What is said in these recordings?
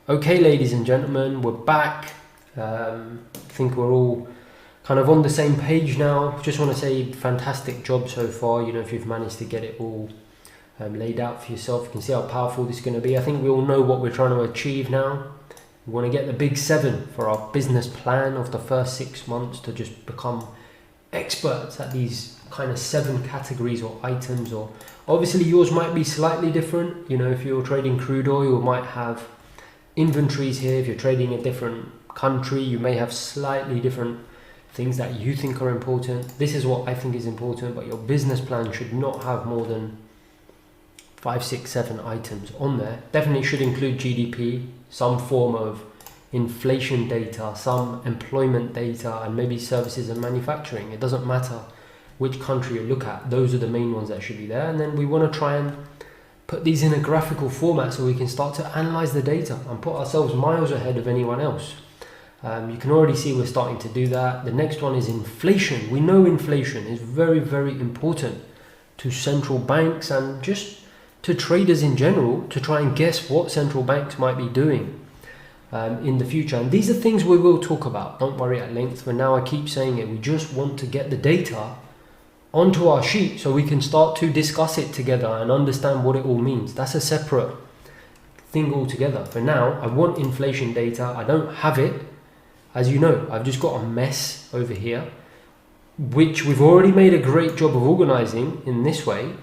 Okay, ladies and gentlemen, we're back. I think we're all kind of on the same page now. Just want to say fantastic job so far. You know, if you've managed to get it all laid out for yourself, you can see how powerful this is going to be. I think we all know what we're trying to achieve now. We want to get the big 7 for our business plan of the first 6 months to just become experts at these kind of 7 categories or items. Or obviously yours might be slightly different. You know, if you're trading crude oil, you might have inventories here. If you're trading a different country, you may have slightly different things that you think are important. This is what I think is important, but your business plan should not have more than 5, 6, 7 items on there. Definitely should include GDP, some form of inflation data, some employment data, and maybe services and manufacturing. It doesn't matter which country you look at, those are the main ones that should be there. And then we want to try and put these in a graphical format so we can start to analyze the data and put ourselves miles ahead of anyone else. You can already see we're starting to do that. The next one is inflation. We know inflation is very, very important to central banks and just to traders in general to try and guess what central banks might be doing in the future. And these are things we will talk about. Don't worry at length. For now, I keep saying it. We just want to get the data onto our sheet so we can start to discuss it together and understand what it all means. That's a separate thing altogether. For now, I want inflation data. I don't have it. As you know, I've just got a mess over here, which we've already made a great job of organizing in this way,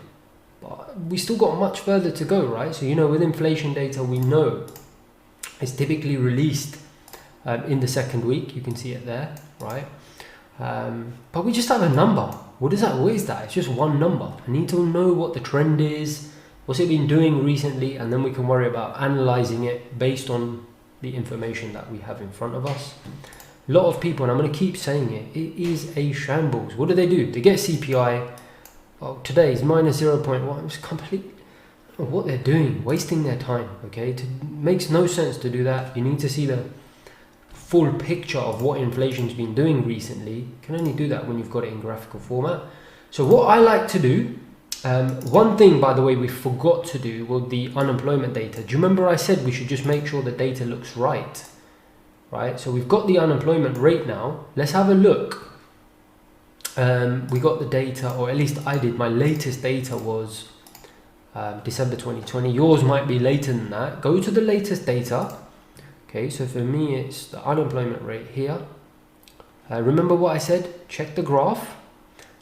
but we still got much further to go, right? So, you know, with inflation data, we know it's typically released in the second week. You can see it there, right? But we just have a number. What is that? What is that? It's just one number. I need to know what the trend is, what's it been doing recently, and then we can worry about analyzing it based on the information that we have in front of us. A lot of people, and I'm going to keep saying it, it is a shambles. What do? They get CPI. Well, today is minus 0.1. It's complete. I don't know what they're doing, wasting their time. Okay, it makes no sense to do that. You need to see the full picture of what inflation's been doing recently. You can only do that when you've got it in graphical format. So what I like to do, one thing by the way we forgot to do was the unemployment data. Do you remember I said we should just make sure the data looks right? So we've got the unemployment rate now. Let's have a look. We got the data, or at least I did. My latest data was December 2020. Yours might be later than that. Go to the latest data. Okay, so for me, it's the unemployment rate here. Remember what I said? Check the graph.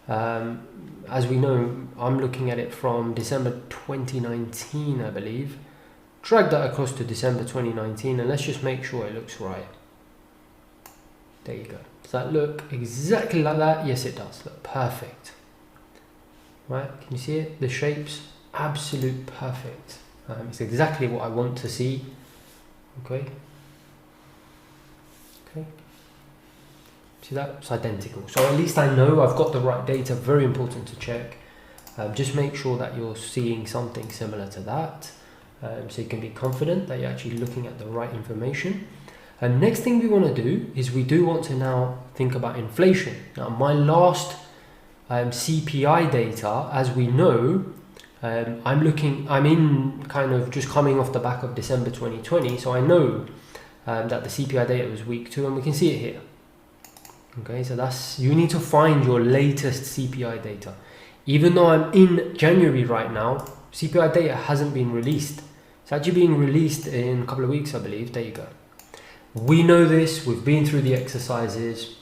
As we know, I'm looking at it from December 2019, I believe. Drag that across to December 2019, and let's just make sure it looks right. There you go. Does that look exactly like that? Yes, it does. Look perfect. Right? Can you see it? The shape's absolute perfect. It's exactly what I want to see. Okay. See that? It's identical. So at least I know I've got the right data. Very important to check. Just make sure that you're seeing something similar to that. So you can be confident that you're actually looking at the right information. Next thing we want to do is we do want to now think about inflation. Now my last CPI data, as we know, I'm in kind of just coming off the back of December 2020. So I know that the CPI data was week 2, and we can see it here. Okay, so you need to find your latest CPI data. Even though I'm in January right now, CPI data hasn't been released. It's actually being released in a couple of weeks, I believe. There you go. We know this. We've been through the exercises.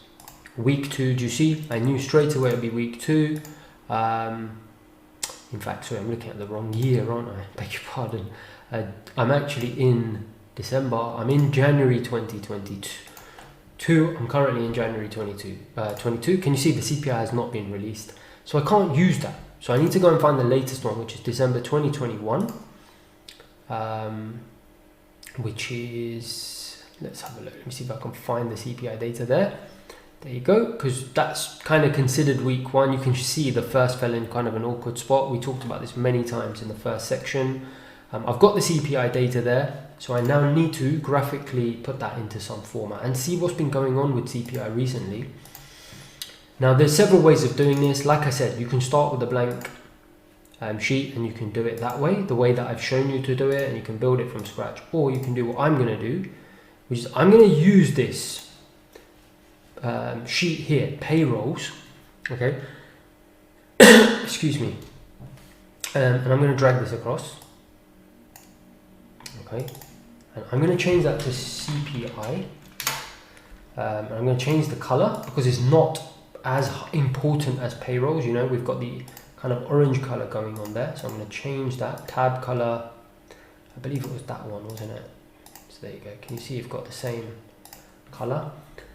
Week 2, do you see? I knew straight away it would be week 2. In fact, sorry, I'm looking at the wrong year, aren't I? Beg your pardon. I'm actually in December. I'm in January 2022. I'm currently in January 22. Can you see the CPI has not been released? So I can't use that. So I need to go and find the latest one, which is December 2021. Which is, let's have a look. Let me see if I can find the CPI data there. There you go, because that's kind of considered week 1. You can see the first fell in kind of an awkward spot. We talked about this many times in the first section. I've got the CPI data there, so I now need to graphically put that into some format and see what's been going on with CPI recently. Now there's several ways of doing this. Like I said, you can start with a blank sheet, and you can do it that way, the way that I've shown you to do it, and you can build it from scratch. Or you can do what I'm going to do, which is I'm going to use this sheet here, payrolls, okay? Excuse me. And I'm going to drag this across, okay? And I'm going to change that to CPI. And I'm going to change the color because it's not as important as payrolls. You know, we've got the kind of orange color going on there. So I'm going to change that tab color. I believe it was that one, wasn't it? So there you go. Can you see you've got the same color?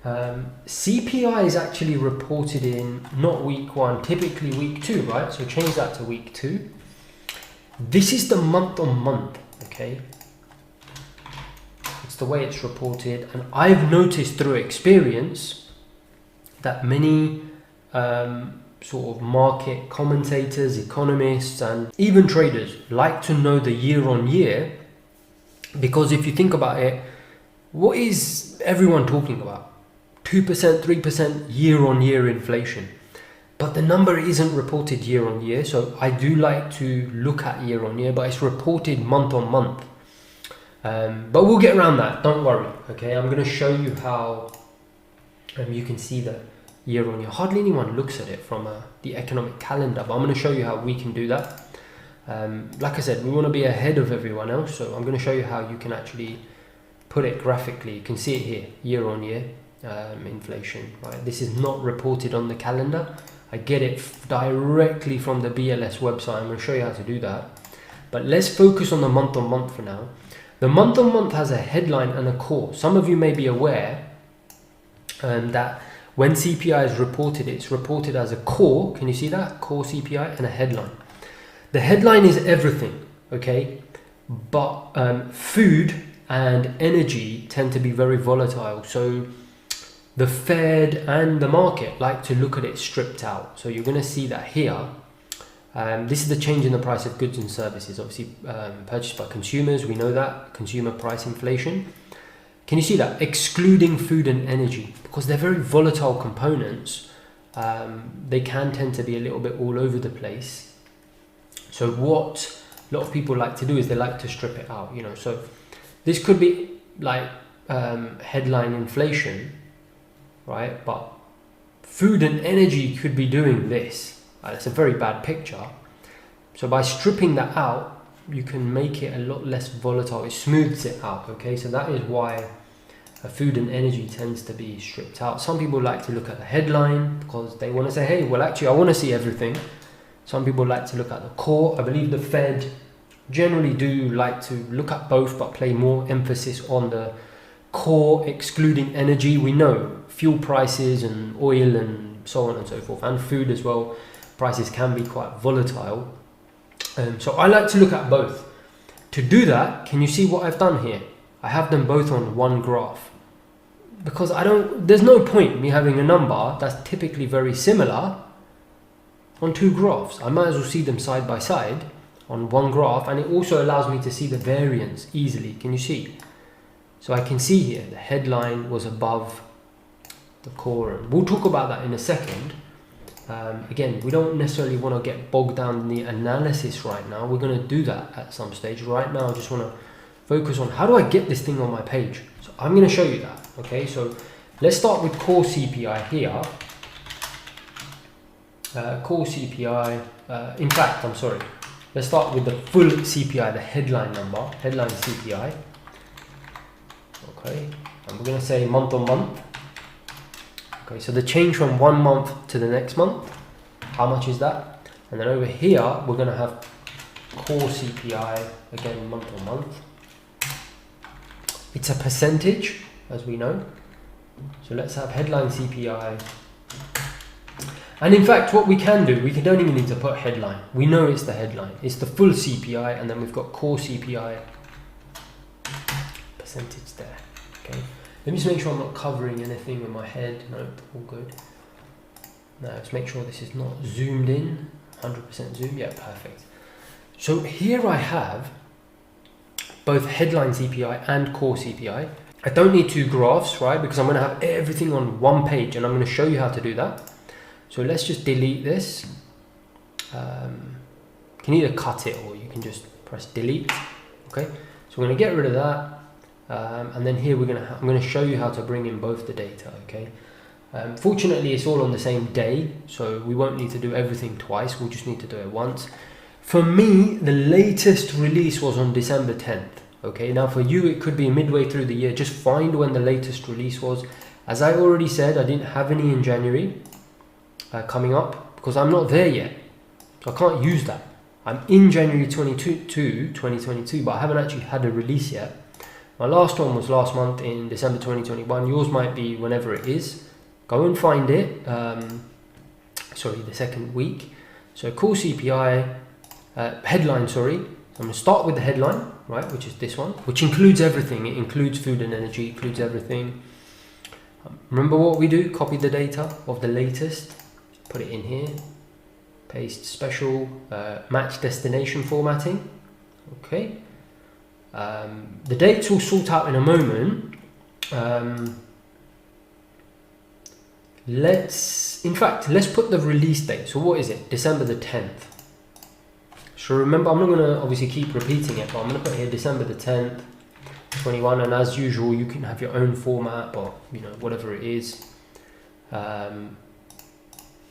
CPI is actually reported in not week 1, typically week 2, right? So change that to week 2. This is the month on month, okay? It's the way it's reported, and I've noticed through experience that many sort of market commentators, economists, and even traders like to know the year on year, because if you think about it, what is everyone talking about? 2%, 3% year on year inflation. But the number isn't reported year on year, so I do like to look at year on year, but it's reported month on month. But we'll get around that, don't worry, okay? I'm going to show you how you can see the year on year. Hardly anyone looks at it from the economic calendar, but I'm going to show you how we can do that. Like I said, we want to be ahead of everyone else, so I'm going to show you how you can actually put it graphically. You can see it here, year on year inflation, right? This is not reported on the calendar. I get it directly from the BLS website. I'm going to show you how to do that. But let's focus on the month on month for now. The month on month has a headline and a core. Some of you may be aware that when CPI is reported, it's reported as a core. Can you see that? Core CPI and a headline. The headline is everything, okay? But food and energy tend to be very volatile. So the Fed and the market like to look at it stripped out. So you're going to see that here. This is the change in the price of goods and services, obviously purchased by consumers. We know that, consumer price inflation. Can you see that? Excluding food and energy, because they're very volatile components. They can tend to be a little bit all over the place. So what a lot of people like to do is they like to strip it out, you know. So this could be like headline inflation, right? But food and energy could be doing this. That's a very bad picture. So by stripping that out, you can make it a lot less volatile. It smooths it out, okay? So that is why food and energy tends to be stripped out. Some people like to look at the headline because they want to say, hey, well, actually, I want to see everything. Some people like to look at the core. I believe the Fed generally do like to look at both, but play more emphasis on the core, excluding energy. We know fuel prices and oil and so on and so forth, and food as well. Prices can be quite volatile. So I like to look at both. To do that, can you see what I've done here? I have them both on one graph. Because there's no point me having a number that's typically very similar on two graphs. I might as well see them side by side on one graph, and it also allows me to see the variance easily. Can you see? So I can see here the headline was above the core, and we'll talk about that in a second. Again, we don't necessarily want to get bogged down in the analysis right now. We're going to do that at some stage. Right now, I just want to focus on how do I get this thing on my page. So I'm going to show you that. Okay, so let's start with core CPI here. Core CPI, in fact, I'm sorry. Let's start with the full CPI, the headline number, headline CPI. Okay, and we're going to say month on month. Okay, so the change from one month to the next month, how much is that? And then over here, we're going to have core CPI, again, month on month. It's a percentage, as we know. So let's have headline CPI. And in fact, what we can do, we don't even need to put headline. We know it's the headline. It's the full CPI, and then we've got core CPI percentage there. Okay. Let me just make sure I'm not covering anything with my head. Nope, all good. Now let's make sure this is not zoomed in. 100% zoom. Yeah, perfect. So here I have both headline CPI and core CPI. I don't need two graphs, right? Because I'm going to have everything on one page, and I'm going to show you how to do that. So let's just delete this. can either cut it or you can just press delete. Okay, so we're going to get rid of that, and then here I'm going to show you how to bring in both the data. Okay, fortunately it's all on the same day, so we won't need to do everything twice, we'll just need to do it once. For me, the latest release was on December 10th. Okay, now for you it could be midway through the year. Just find when the latest release was. As I already said, I didn't have any in January coming up because I'm not there yet, so I can't use that. I'm in January 2022, but I haven't actually had a release yet. My last one was last month in December 2021. Yours might be whenever it is. Go and find it. Sorry, the second week. So core CPI headline. Sorry, I'm going to start with the headline, right, which is this one, which includes everything. It includes food and energy, includes everything. Remember what we do? Copy the data of the latest, put it in here, paste special, match destination formatting. Okay. The dates we'll sort out in a moment. Let's put the release date. So what is it? December the 10th. So remember, I'm not going to obviously keep repeating it, but I'm going to put here December the 10th, 21, and as usual, you can have your own format, or whatever it is.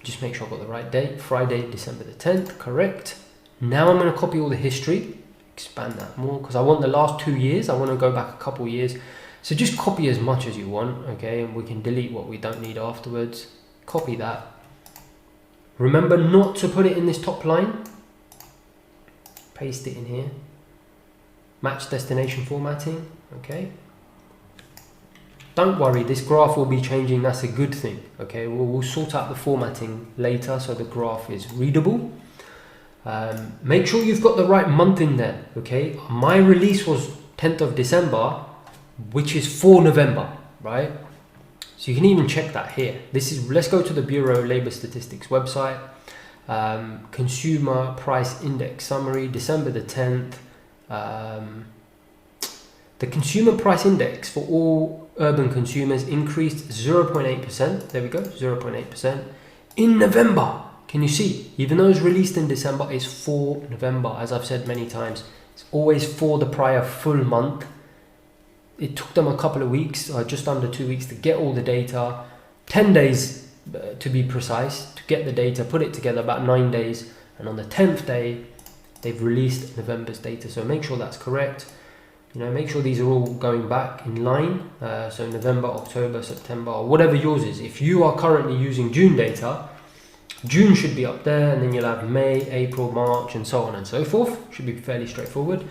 Just make sure I've got the right date. Friday, December the 10th, correct. Now I'm going to copy all the history, expand that more, because I want the last 2 years. I want to go back a couple years. So just copy as much as you want, okay, and we can delete what we don't need afterwards. Copy that. Remember not to put it in this top line. Paste it in here. Match destination formatting, okay. Don't worry, this graph will be changing, that's a good thing, okay. We'll sort out the formatting later so the graph is readable. Make sure you've got the right month in there, okay. My release was 10th of December, which is for November, right? So you can even check that here. Let's go to the Bureau of Labor Statistics website. Consumer Price Index Summary, December the 10th. The Consumer Price Index for all urban consumers increased 0.8%. There we go, 0.8%. In November, can you see? Even though it's released in December, it's for November. As I've said many times, it's always for the prior full month. It took them a couple of weeks, or just under 2 weeks, to get all the data. 10 days to be precise, to get the data, put it together, about 9 days. And on the 10th day, they've released November's data. So make sure that's correct. Make sure these are all going back in line. So November, October, September, or whatever yours is. If you are currently using June data, June should be up there, and then you'll have May, April, March, and so on and so forth. Should be fairly straightforward.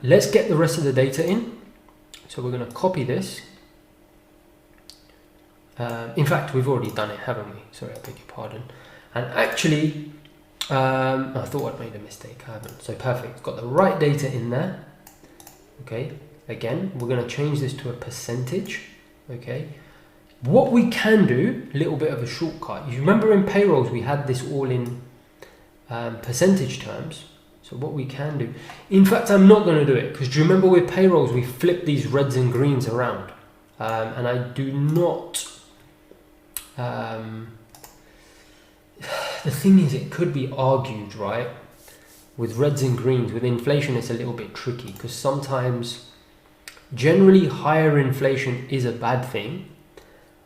Let's get the rest of the data in. So we're going to copy this. In fact, we've already done it, haven't we? Sorry, I beg your pardon. And actually, I thought I'd made a mistake. I haven't. So perfect. Got the right data in there. Okay. Again, we're going to change this to a percentage. Okay. What we can do, a little bit of a shortcut. You remember in payrolls we had this all in percentage terms. So what we can do, in fact, I'm not going to do it, because do you remember with payrolls we flip these reds and greens around, and I do not. The thing is, it could be argued, right? With reds and greens, with inflation, it's a little bit tricky, because sometimes, generally, higher inflation is a bad thing.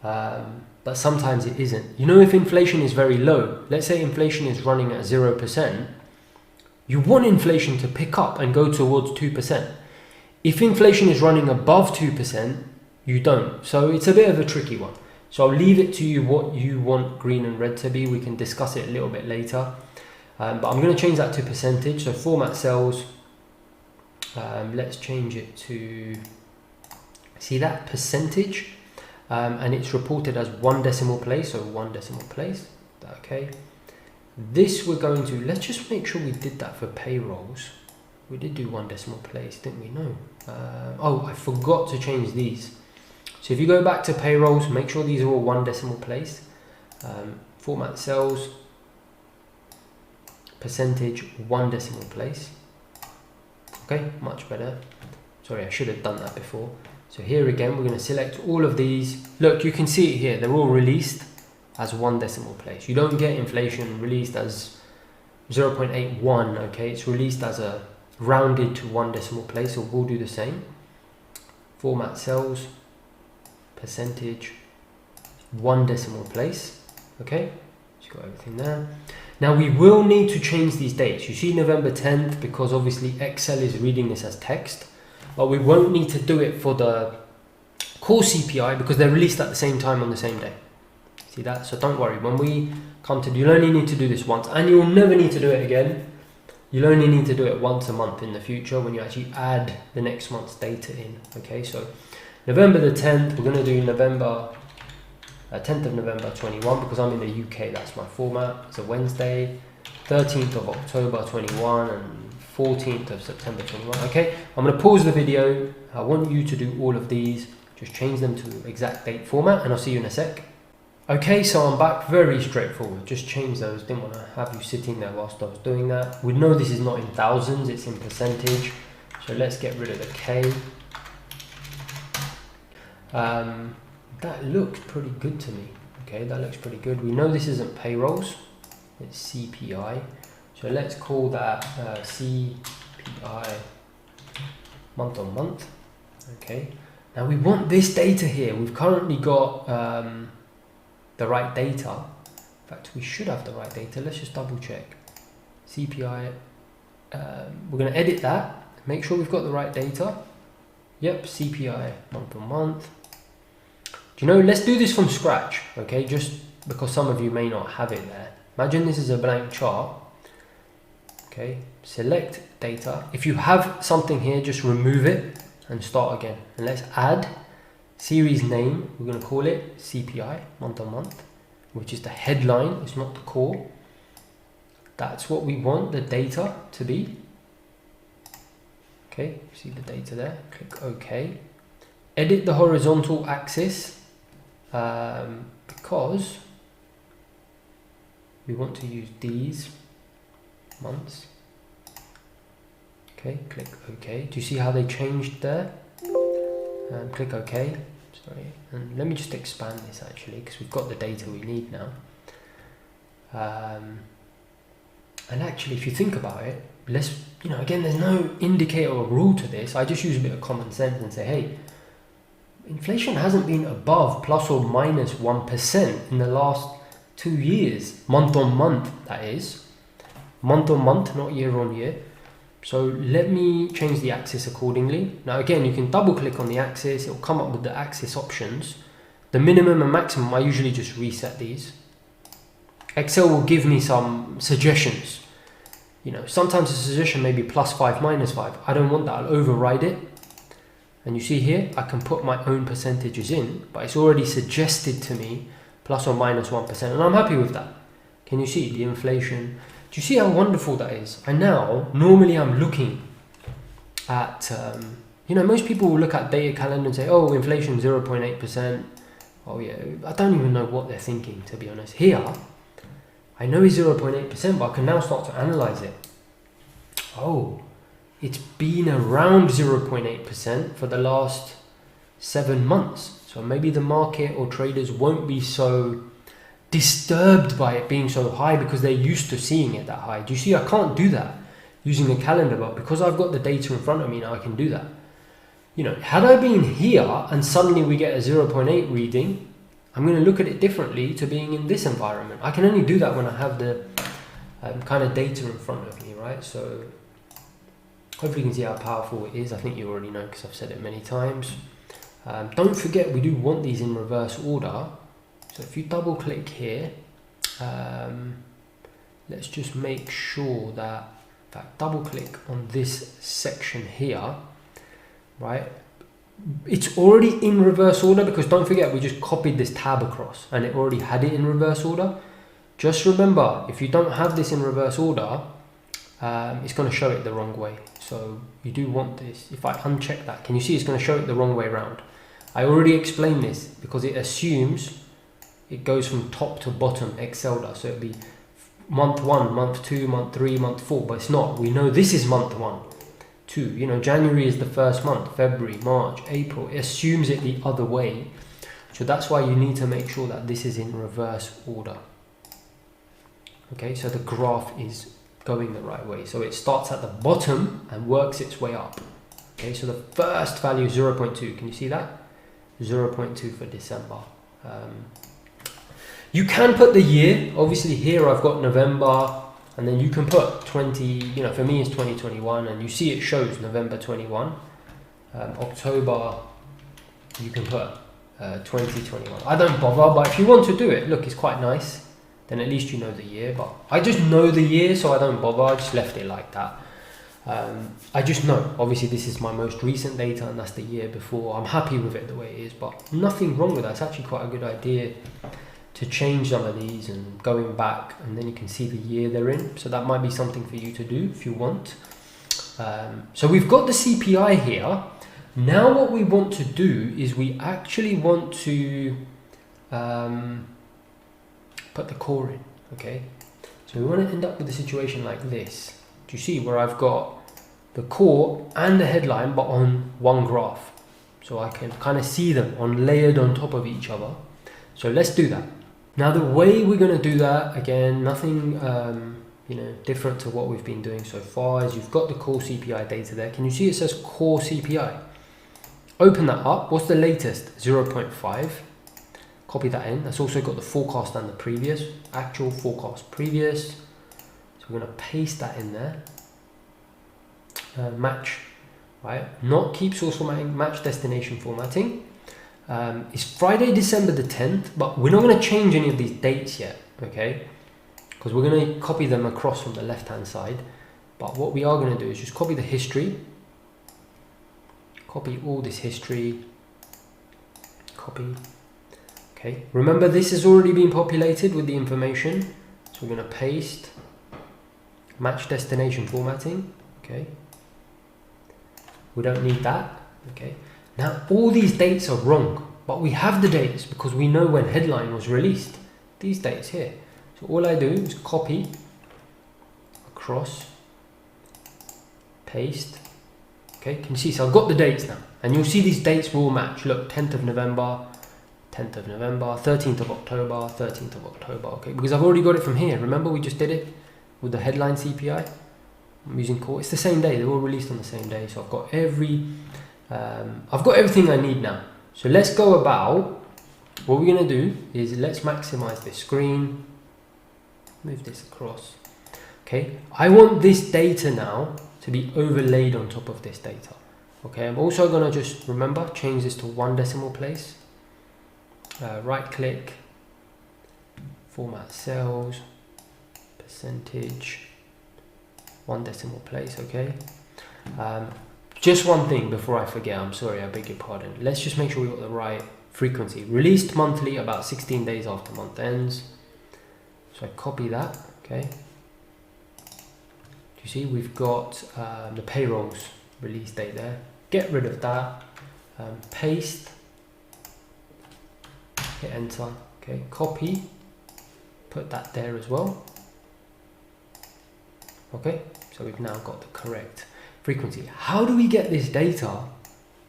But sometimes it isn't. If inflation is very low, let's say inflation is running at 0%, you want inflation to pick up and go towards 2%. If inflation is running above 2%, you don't. So it's a bit of a tricky one. So I'll leave it to you what you want green and red to be. We can discuss it a little bit later. But I'm going to change that to percentage. So format cells, let's change it to, see that, percentage. And it's reported as 1 decimal place, so 1 decimal place. Okay. This we're going to, let's just make sure we did that for payrolls. We did do 1 decimal place, didn't we? No. Oh, I forgot to change these. So if you go back to payrolls, make sure these are all 1 decimal place. Format cells, percentage, 1 decimal place. Okay, much better. Sorry, I should have done that before. So here again, we're going to select all of these. Look, you can see it here. They're all released as 1 decimal place. You don't get inflation released as 0.81, okay, it's released as a rounded to 1 decimal place, so we'll do the same. Format cells, percentage, 1 decimal place, okay, so you've got everything there. Now we will need to change these dates. You see November 10th because obviously Excel is reading this as text, but we won't need to do it for the core CPI because they're released at the same time on the same day. See that? So don't worry, when we come to, you'll only need to do this once and you'll never need to do it again. You'll only need to do it once a month in the future when you actually add the next month's data in. Okay, so November the 10th, we're going to do November 10th of November 21 because I'm in the UK, that's my format. It's a Wednesday, 13th of October 21 and 14th of September 21. Okay, I'm going to pause the video. I want you to do all of these, just change them to exact date format and I'll see you in a sec. Okay, so I'm back, very straightforward, just change those, didn't want to have you sitting there whilst I was doing that. We know this is not in thousands, it's in percentage, so let's get rid of the K. That looks pretty good to me. Okay, that looks pretty good. We know this isn't payrolls, it's CPI. So let's call that CPI month on month. Okay, now we want this data here. We've currently got the right data. In fact, we should have the right data. Let's just double check. CPI, we're going to edit that, make sure we've got the right data. Yep, CPI month on month. Do you know, let's do this from scratch, okay, just because some of you may not have it there. Imagine this is a blank chart, okay, select data. If you have something here, just remove it and start again. And let's add series name, we're going to call it CPI, month on month, which is the headline, it's not the core. That's what we want the data to be. Okay, see the data there, click OK. Edit the horizontal axis because we want to use these months. Okay, click OK. Do you see how they changed there? Click OK. Sorry, and let me just expand this actually because we've got the data we need now. And actually, if you think about it, let's, you know, again, there's no indicator or rule to this. I just use a bit of common sense and say, hey, inflation hasn't been above plus or minus 1% in the last 2 years, month on month, that is. Month on month, not year on year. So let me change the axis accordingly. Now again, you can double click on the axis, it'll come up with the axis options. The minimum and maximum, I usually just reset these. Excel will give me some suggestions. You know, sometimes the suggestion may be +5, -5. I don't want that, I'll override it. And you see here, I can put my own percentages in, but it's already suggested to me plus or minus 1%, and I'm happy with that. Can you see the inflation? Do you see how wonderful that is? And now, normally I'm looking at, you know, most people will look at data calendar and say, oh, inflation 0.8%. Oh yeah, I don't even know what they're thinking, to be honest. Here, I know it's 0.8%, but I can now start to analyze it. Oh, it's been around 0.8% for the last 7 months. So maybe the market or traders won't be so disturbed by it being so high because they're used to seeing it that high. Do you see, I can't do that using the calendar, but because I've got the data in front of me now, I can do that. You know, had I been here and suddenly we get a 0.8 reading, I'm going to look at it differently to being in this environment. I can only do that when I have the kind of data in front of me, right? So hopefully you can see how powerful it is. I think you already know because I've said it many times. Don't forget, we do want these in reverse order. So if you double click here, let's just make sure that, in fact, double click on this section here, right? It's already in reverse order because don't forget, we just copied this tab across and it already had it in reverse order. Just remember, if you don't have this in reverse order, it's going to show it the wrong way. So you do want this. If I uncheck that, can you see it's going to show it the wrong way around? I already explained this because it assumes it goes from top to bottom, Excel does. So it'll be month 1, month 2, month 3, month 4, but it's not. We know this is month 1, 2. You know, January is the first month, February, March, April. It assumes it the other way. So that's why you need to make sure that this is in reverse order. Okay, so the graph is going the right way. So it starts at the bottom and works its way up. Okay, so the first value is 0.2. Can you see that? 0.2 for December. You can put the year. Obviously here I've got November, and then you can put 20, you know, for me it's 2021, and you see it shows November 21. October, you can put 2021. I don't bother, but if you want to do it, look, it's quite nice. Then at least you know the year. But I just know the year, so I don't bother. I just left it like that. I just know, obviously this is my most recent data, and that's the year before. I'm happy with it the way it is, but nothing wrong with that. It's actually quite a good idea to change some of these and going back, and then you can see the year they're in. So that might be something for you to do if you want. So we've got the CPI here. Now what we want to do is we actually want to put the core in, okay? So we want to end up with a situation like this. Do you see where I've got the core and the headline but on one graph? So I can kind of see them layered on top of each other. So let's do that. Now the way we're going to do that, again, nothing you know, different to what we've been doing so far, is you've got the core CPI data there. Can you see it says core CPI? Open that up. What's the latest? 0.5. Copy that in. That's also got the forecast and the previous. Actual, forecast, previous. So we're going to paste that in there. Match, right? Not keep source formatting, match destination formatting. It's Friday, December the 10th, but we're not going to change any of these dates yet, okay? Because we're going to copy them across from the left-hand side. But what we are going to do is just copy the history. Copy all this history. Copy. Okay, remember this has already been populated with the information. So we're going to paste. Match destination formatting. Okay. We don't need that. Okay. Now all these dates are wrong, but we have the dates because we know when headline was released. These dates here. So all I do is copy across, paste. Okay, can you see? So I've got the dates now, and you'll see these dates will match. Look, 10th of November, 10th of November, 13th of October, 13th of October. Okay, because I've already got it from here. Remember we just did it with the headline CPI. I'm using core. It's the same day. They're all released on the same day. So I've got everything I need now. So let's go about. What we're going to do is let's maximize this screen. Move this across. Okay, I want this data now to be overlaid on top of this data. Okay, I'm also going to just, remember, change this to 1 decimal place. Right click, format cells, percentage, 1 decimal place, okay? Just one thing before I forget, I'm sorry, I beg your pardon. Let's just make sure we got the right frequency. Released monthly about 16 days after month ends. So I copy that, okay? You see we've got the payrolls release date there. Get rid of that, paste, hit enter, okay, copy, put that there as well. Okay, so we've now got the correct frequency. How do we get this data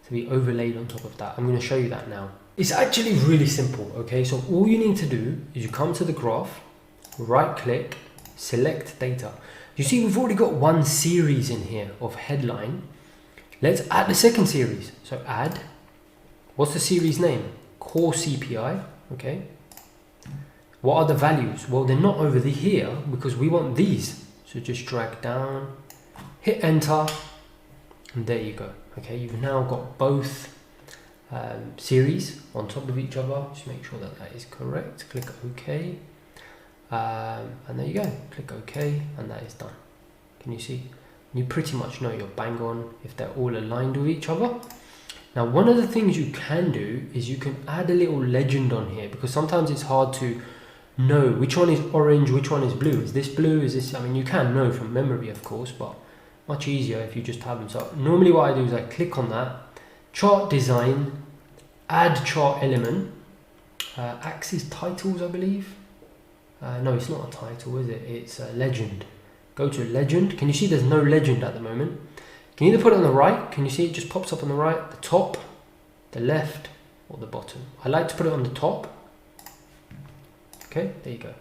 to be overlaid on top of that? I'm going to show you that now. It's actually really simple, okay? So all you need to do is you come to the graph, right click, select data. You see we've already got one series in here of headline. Let's add the second series. So add, what's the series name? Core CPI, okay? What are the values? Well, they're not over here because we want these. So just drag down, hit enter, and there you go. Okay, you've now got both series on top of each other. Just make sure that that is correct. Click OK. And there you go, click OK, and that is done. Can you see? You pretty much know you're bang on if they're all aligned with each other. Now one of the things you can do is you can add a little legend on here, because sometimes it's hard to know which one is orange, which one is blue. Is this blue? Is this, I mean, you can know from memory of course, but much easier if you just have them. So normally what I do is I click on that, chart design, add chart element, axis titles I believe. No, it's not a title, is it? It's a legend. Go to legend. Can you see there's no legend at the moment? You can either put it on the right. Can you see it just pops up on the right, the top, the left, or the bottom? I like to put it on the top. Okay, there you go.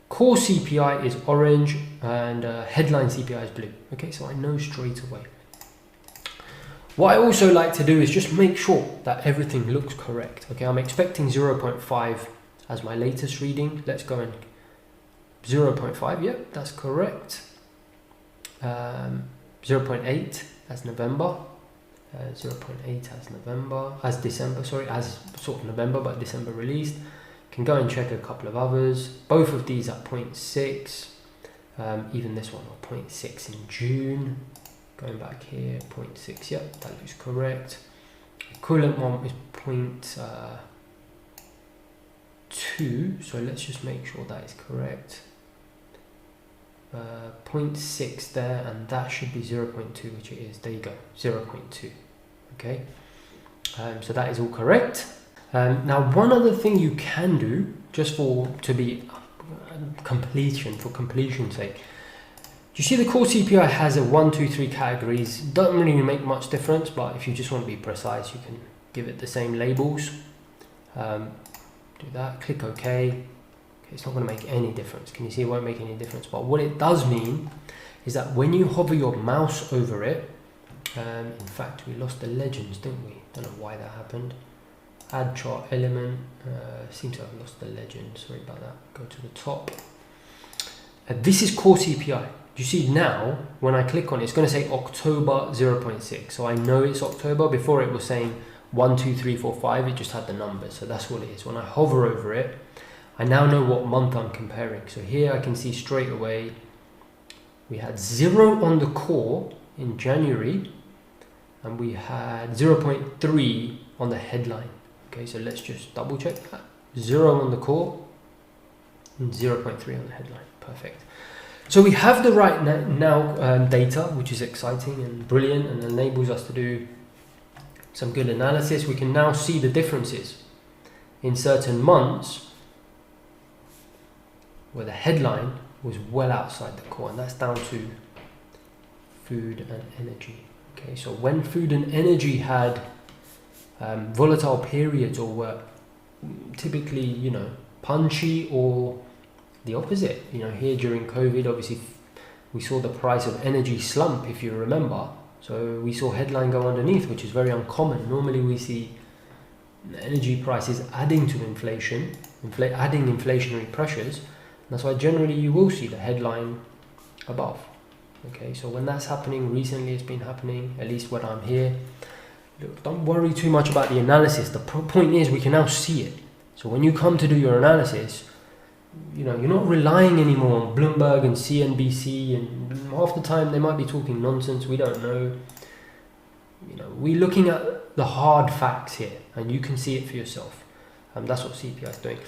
core CPI is orange, and headline CPI is blue. Okay, so I know straight away. What I also like to do is just make sure that everything looks correct. Okay, I'm expecting 0.5 as my latest reading. Let's go and 0.5, yep, that's correct. 0.8 as November. 0.8 as November, as December, sorry, as sort of November, but December released. Can go and check a couple of others. Both of these at 0.6. Even this one at 0.6 in June. Going back here, 0.6, yep, that looks correct. Equivalent one is 0.2, so let's just make sure that is correct. 0.6 there, and that should be 0.2, which it is. There you go, 0.2. Okay, so that is all correct. Now, one other thing you can do, just for completion's sake. You see the core CPI has a 1, 2, 3 categories. Doesn't really make much difference, but if you just want to be precise, you can give it the same labels. Do that, click OK. Okay, it's not going to make any difference. Can you see it won't make any difference? But what it does mean is that when you hover your mouse over it, in fact, we lost the legends, didn't we? Don't know why that happened. Add chart element, seem to have lost the legend, sorry about that. Go to the top. This is core CPI. You see now, when I click on it, it's going to say October 0.6. So I know it's October. Before it was saying 1, 2, 3, 4, 5. It just had the numbers. So that's what it is. When I hover over it, I now know what month I'm comparing. So here I can see straight away, we had 0 on the core in January, and we had 0.3 on the headline. Okay, so let's just double check that. 0 on the core and 0.3 on the headline. Perfect. So we have the right data, which is exciting and brilliant and enables us to do some good analysis. We can now see the differences in certain months where the headline was well outside the core, and that's down to food and energy. Okay, so when food and energy had volatile periods, or were typically, you know, punchy, or the opposite, you know, here during COVID, obviously we saw the price of energy slump, if you remember. So we saw headline go underneath, which is very uncommon. Normally we see energy prices adding to inflation, adding inflationary pressures. That's why generally you will see the headline above. Okay, so when that's happening, recently it's been happening, at least when I'm here. Look, don't worry too much about the analysis. The point is we can now see it. So when you come to do your analysis, you know, you're not relying anymore on Bloomberg and CNBC, and half the time they might be talking nonsense. We don't know. You know, we're looking at the hard facts here, and you can see it for yourself. That's what CPI is doing.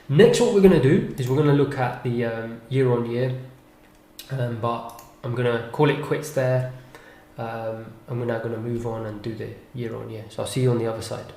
Next, what we're going to do is we're going to look at the year on year, but I'm going to call it quits there. And we're now going to move on and do the year on year. So I'll see you on the other side.